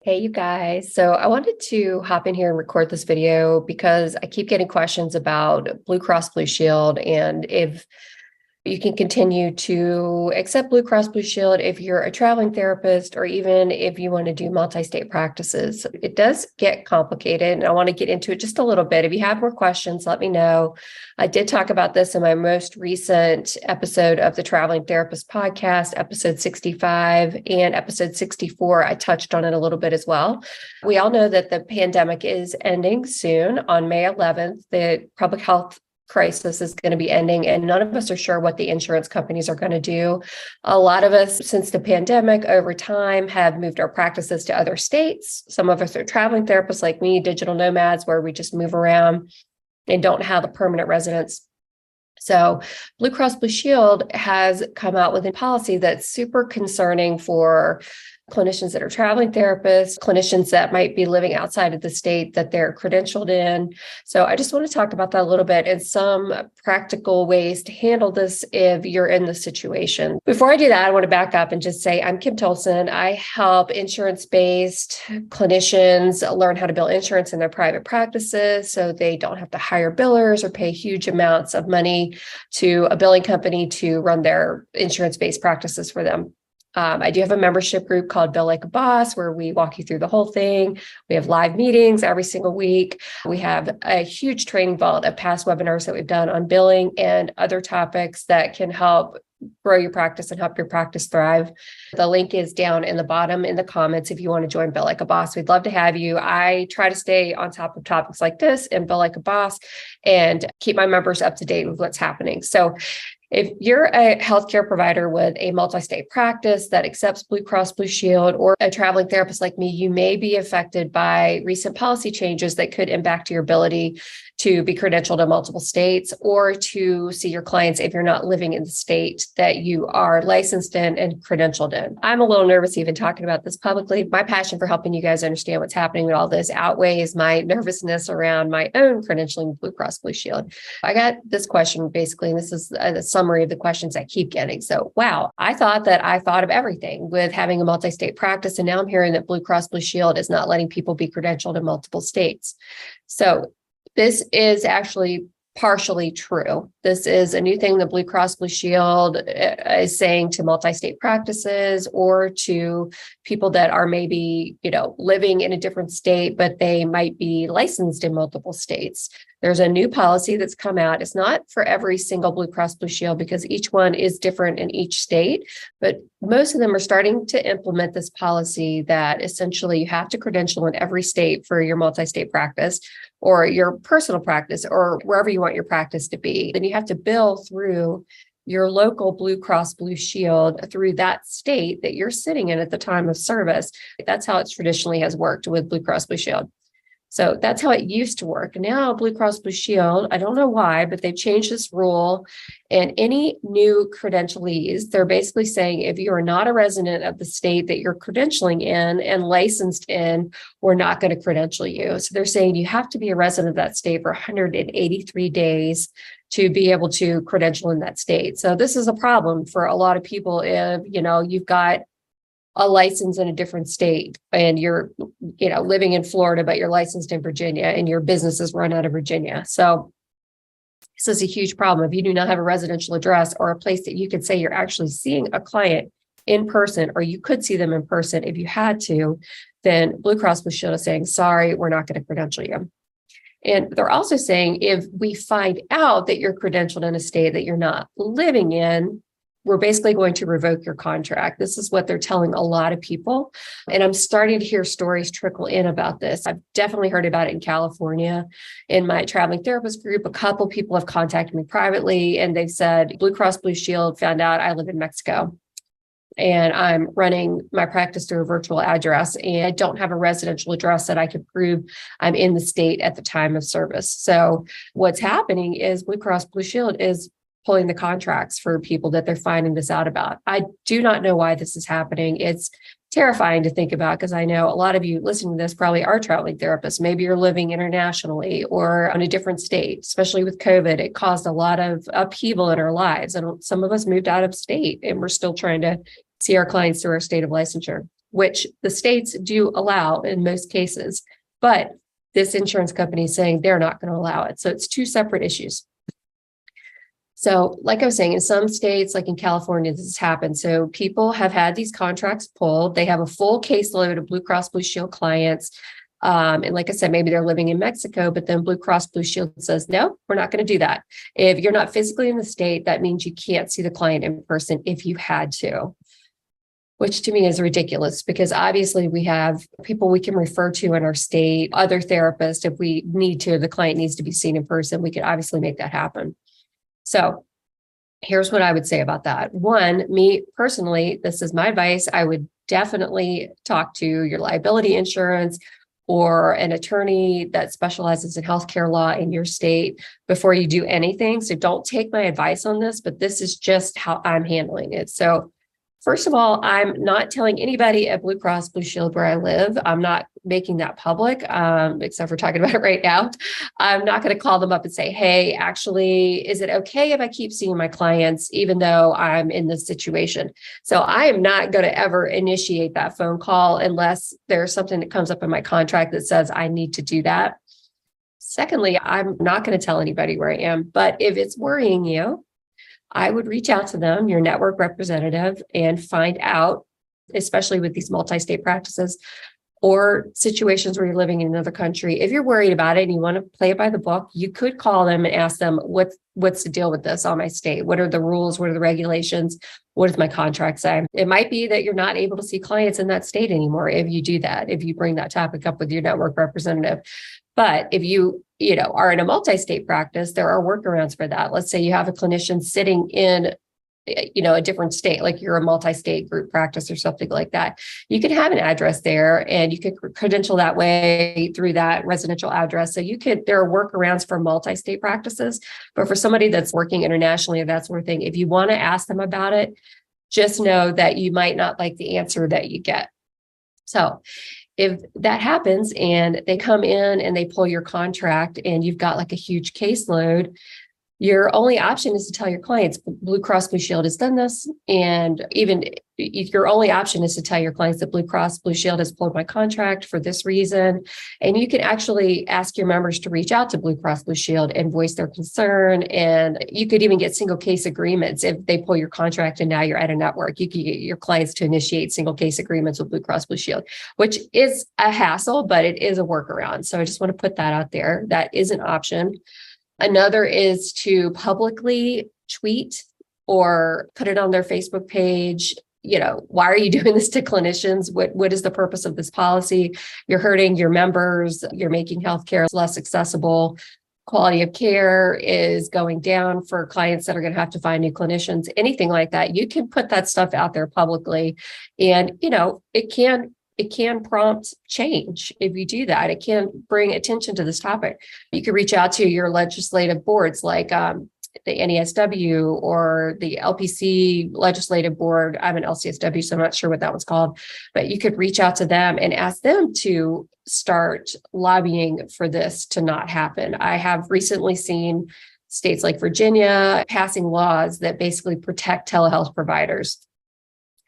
Hey, you guys. So I wanted to hop in here and record this video because I keep getting questions about Blue Cross Blue Shield and if you can continue to accept Blue Cross Blue Shield if you're a traveling therapist or even if you want to do multi-state practices. It does get complicated, and I want to get into it just a little bit. If you have more questions, let me know. I did talk about this in my most recent episode of the Traveling Therapist podcast, episode 65 and episode 64. I touched on it a little bit as well. We all know that the pandemic is ending soon on May 11th. The public health crisis is going to be ending, and none of us are sure what the insurance companies are going to do. A lot of us, since the pandemic, over time have moved our practices to other states. Some of us are traveling therapists like me, digital nomads, where we just move around and don't have a permanent residence. So Blue Cross Blue Shield has come out with a policy that's super concerning for clinicians that are traveling therapists, clinicians that might be living outside of the state that they're credentialed in. So I just want to talk about that a little bit and some practical ways to handle this if you're in the situation. Before I do that, I want to back up and just say I'm Kim Tolson. I help insurance-based clinicians learn how to bill insurance in their private practices so they don't have to hire billers or pay huge amounts of money to a billing company to run their insurance-based practices for them. I do have a membership group called Bill Like a Boss, where we walk you through the whole thing. We have live meetings every single week. We have a huge training vault of past webinars that we've done on billing and other topics that can help grow your practice and help your practice thrive. The link is down in the bottom in the comments if you want to join Bill Like a Boss. We'd love to have you. I try to stay on top of topics like this and Bill Like a Boss and keep my members up to date with what's happening. So if you're a healthcare provider with a multi-state practice that accepts Blue Cross Blue Shield, or a traveling therapist like me, you may be affected by recent policy changes that could impact your ability to be credentialed in multiple states or to see your clients if you're not living in the state that you are licensed in and credentialed in. I'm a little nervous even talking about this publicly. My passion for helping you guys understand what's happening with all this outweighs my nervousness around my own credentialing with Blue Cross Blue Shield. I got this question basically, and this is the summary of the questions I keep getting. So, wow, I thought of everything with having a multi-state practice, and now I'm hearing that Blue Cross Blue Shield is not letting people be credentialed in multiple states. So this is actually partially true. This is a new thing that Blue Cross Blue Shield is saying to multi-state practices or to people that are maybe, living in a different state, but they might be licensed in multiple states. There's a new policy that's come out. It's not for every single Blue Cross Blue Shield because each one is different in each state, but most of them are starting to implement this policy that essentially you have to credential in every state for your multi-state practice or your personal practice or wherever you want your practice to be. Then you have to bill through your local Blue Cross Blue Shield through that state that you're sitting in at the time of service. That's how it traditionally has worked with Blue Cross Blue Shield. So that's how it used to work. Now Blue Cross Blue Shield, I don't know why, but they've changed this rule. And any new credentialees, they're basically saying if you are not a resident of the state that you're credentialing in and licensed in, we're not going to credential you. So they're saying you have to be a resident of that state for 183 days to be able to credential in that state. So this is a problem for a lot of people if, you've got a license in a different state and you're, living in Florida, but you're licensed in Virginia and your business is run out of Virginia. So this is a huge problem. If you do not have a residential address or a place that you could say you're actually seeing a client in person, or you could see them in person if you had to, then Blue Cross Blue Shield is saying, sorry, we're not going to credential you. And they're also saying if we find out that you're credentialed in a state that you're not living in, we're basically going to revoke your contract. This is what they're telling a lot of people. And I'm starting to hear stories trickle in about this. I've definitely heard about it in California. In my traveling therapist group, a couple people have contacted me privately and they've said, Blue Cross Blue Shield found out I live in Mexico and I'm running my practice through a virtual address and I don't have a residential address that I could prove I'm in the state at the time of service. So what's happening is Blue Cross Blue Shield is pulling the contracts for people that they're finding this out about. I do not know why this is happening. It's terrifying to think about because I know a lot of you listening to this probably are traveling therapists. Maybe you're living internationally or in a different state, especially with COVID. It caused a lot of upheaval in our lives. And some of us moved out of state and we're still trying to see our clients through our state of licensure. which the states do allow in most cases, but this insurance company is saying they're not going to allow it. So it's two separate issues. So like I was saying, in some states, like in California, this has happened. So people have had these contracts pulled. They have a full caseload of Blue Cross Blue Shield clients. And like I said, maybe they're living in Mexico, but then Blue Cross Blue Shield says, no, we're not going to do that. If you're not physically in the state, that means you can't see the client in person if you had to, which to me is ridiculous, because obviously we have people we can refer to in our state, other therapists. If we need to, the client needs to be seen in person, we could obviously make that happen. So here's what I would say about that. One, me personally, this is my advice. I would definitely talk to your liability insurance or an attorney that specializes in healthcare law in your state before you do anything. So don't take my advice on this, but this is just how I'm handling it. So first of all, I'm not telling anybody at Blue Cross Blue Shield where I live. I'm not making that public, except for talking about it right now. I'm not going to call them up and say, hey, actually, is it okay if I keep seeing my clients, even though I'm in this situation? So I am not going to ever initiate that phone call unless there's something that comes up in my contract that says I need to do that. Secondly, I'm not going to tell anybody where I am, but if it's worrying you, I would reach out to them, your network representative, and find out, especially with these multi-state practices or situations where you're living in another country. If you're worried about it and you want to play it by the book, you could call them and ask them, what's the deal with this on my state? What are the rules? What are the regulations? What does my contract say? It might be that you're not able to see clients in that state anymore if you do that, if you bring that topic up with your network representative. But if you are in a multi-state practice, there are workarounds for that. Let's say you have a clinician sitting in, a different state, like you're a multi-state group practice or something like that. You can have an address there and you can credential that way through that residential address. So there are workarounds for multi-state practices, but for somebody that's working internationally or that sort of thing, if you want to ask them about it, just know that you might not like the answer that you get. So if that happens and they come in and they pull your contract and you've got like a huge caseload, your only option is to tell your clients Blue Cross Blue Shield has done this. And even your only option is to tell your clients that Blue Cross Blue Shield has pulled my contract for this reason. And you can actually ask your members to reach out to Blue Cross Blue Shield and voice their concern. And you could even get single case agreements if they pull your contract and now you're at a network. You can get your clients to initiate single case agreements with Blue Cross Blue Shield, which is a hassle, but it is a workaround. So I just want to put that out there. That is an option. Another is to publicly tweet or put it on their Facebook page. Why are you doing this to clinicians? What is the purpose of this policy? You're hurting your members. You're making healthcare less accessible. Quality of care is going down for clients that are going to have to find new clinicians, anything like that. You can put that stuff out there publicly. And, it can prompt change if you do that. It can bring attention to this topic. You could reach out to your legislative boards like the NESW or the LPC legislative board. I'm an LCSW, so I'm not sure what that one's called, but you could reach out to them and ask them to start lobbying for this to not happen. I have recently seen states like Virginia passing laws that basically protect telehealth providers.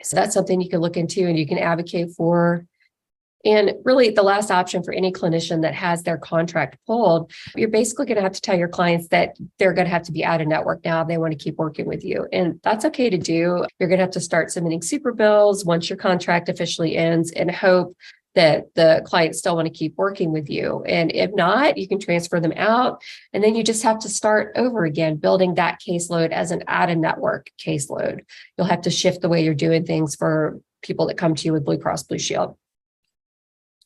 So that's something you can look into and you can advocate for. And really, the last option for any clinician that has their contract pulled, you're basically going to have to tell your clients that they're going to have to be out of network now if they want to keep working with you. And that's okay to do. You're going to have to start submitting super bills once your contract officially ends and hope that the clients still want to keep working with you. And if not, you can transfer them out. And then you just have to start over again, building that caseload as an out-of-network caseload. You'll have to shift the way you're doing things for people that come to you with Blue Cross Blue Shield.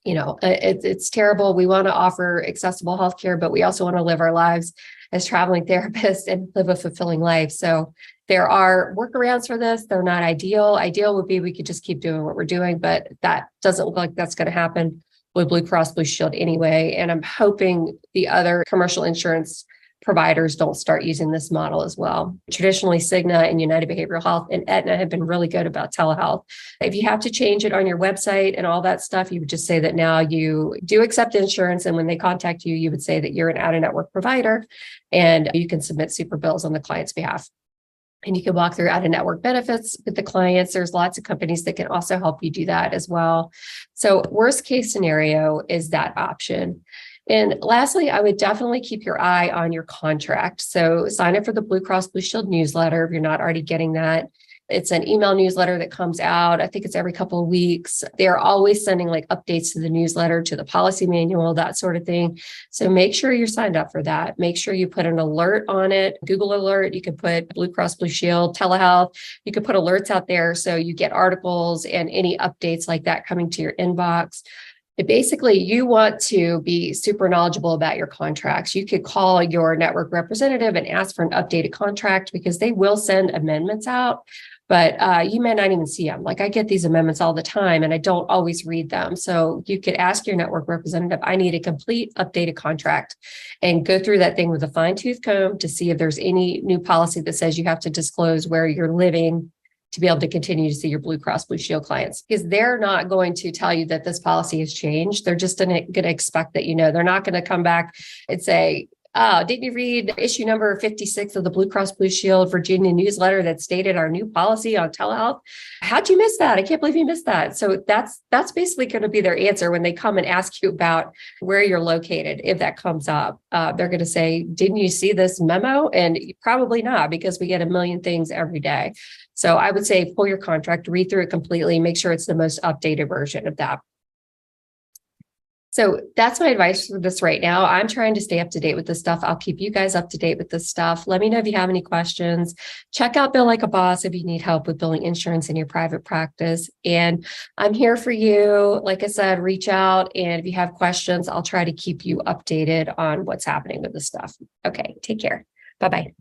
It's terrible. We want to offer accessible healthcare, but we also want to live our lives as traveling therapists and live a fulfilling life. So there are workarounds for this. They're not ideal. Ideal would be we could just keep doing what we're doing, but that doesn't look like that's going to happen with Blue Cross Blue Shield anyway. And I'm hoping the other commercial insurance providers don't start using this model as well. Traditionally, Cigna and United Behavioral Health and Aetna have been really good about telehealth. If you have to change it on your website and all that stuff, you would just say that now you do accept insurance. And when they contact you, you would say that you're an out-of-network provider and you can submit super bills on the client's behalf. And you can walk through out-of-network benefits with the clients. There's lots of companies that can also help you do that as well. So worst case scenario is that option. And lastly, I would definitely keep your eye on your contract. So sign up for the Blue Cross Blue Shield newsletter if you're not already getting that. It's an email newsletter that comes out. I think it's every couple of weeks. They're always sending like updates to the newsletter, to the policy manual, that sort of thing. So make sure you're signed up for that. Make sure you put an alert on it, Google alert. You can put Blue Cross Blue Shield, telehealth. You can put alerts out there so you get articles and any updates like that coming to your inbox. Basically, you want to be super knowledgeable about your contracts. You could call your network representative and ask for an updated contract because they will send amendments out, but you may not even see them. Like I get these amendments all the time and I don't always read them. So you could ask your network representative, I need a complete updated contract, and go through that thing with a fine-tooth comb to see if there's any new policy that says you have to disclose where you're living to be able to continue to see your Blue Cross Blue Shield clients, because they're not going to tell you that this policy has changed. They're just going to expect that, they're not going to come back and say, oh, didn't you read issue number 56 of the Blue Cross Blue Shield Virginia newsletter that stated our new policy on telehealth? How'd you miss that? I can't believe you missed that. So that's basically going to be their answer when they come and ask you about where you're located. If that comes up, they're going to say, didn't you see this memo? And probably not, because we get a million things every day. So I would say pull your contract, read through it completely, make sure it's the most updated version of that. So that's my advice for this right now. I'm trying to stay up to date with this stuff. I'll keep you guys up to date with this stuff. Let me know if you have any questions. Check out Bill Like a Boss if you need help with billing insurance in your private practice. And I'm here for you. Like I said, reach out. And if you have questions, I'll try to keep you updated on what's happening with this stuff. Okay, take care. Bye-bye.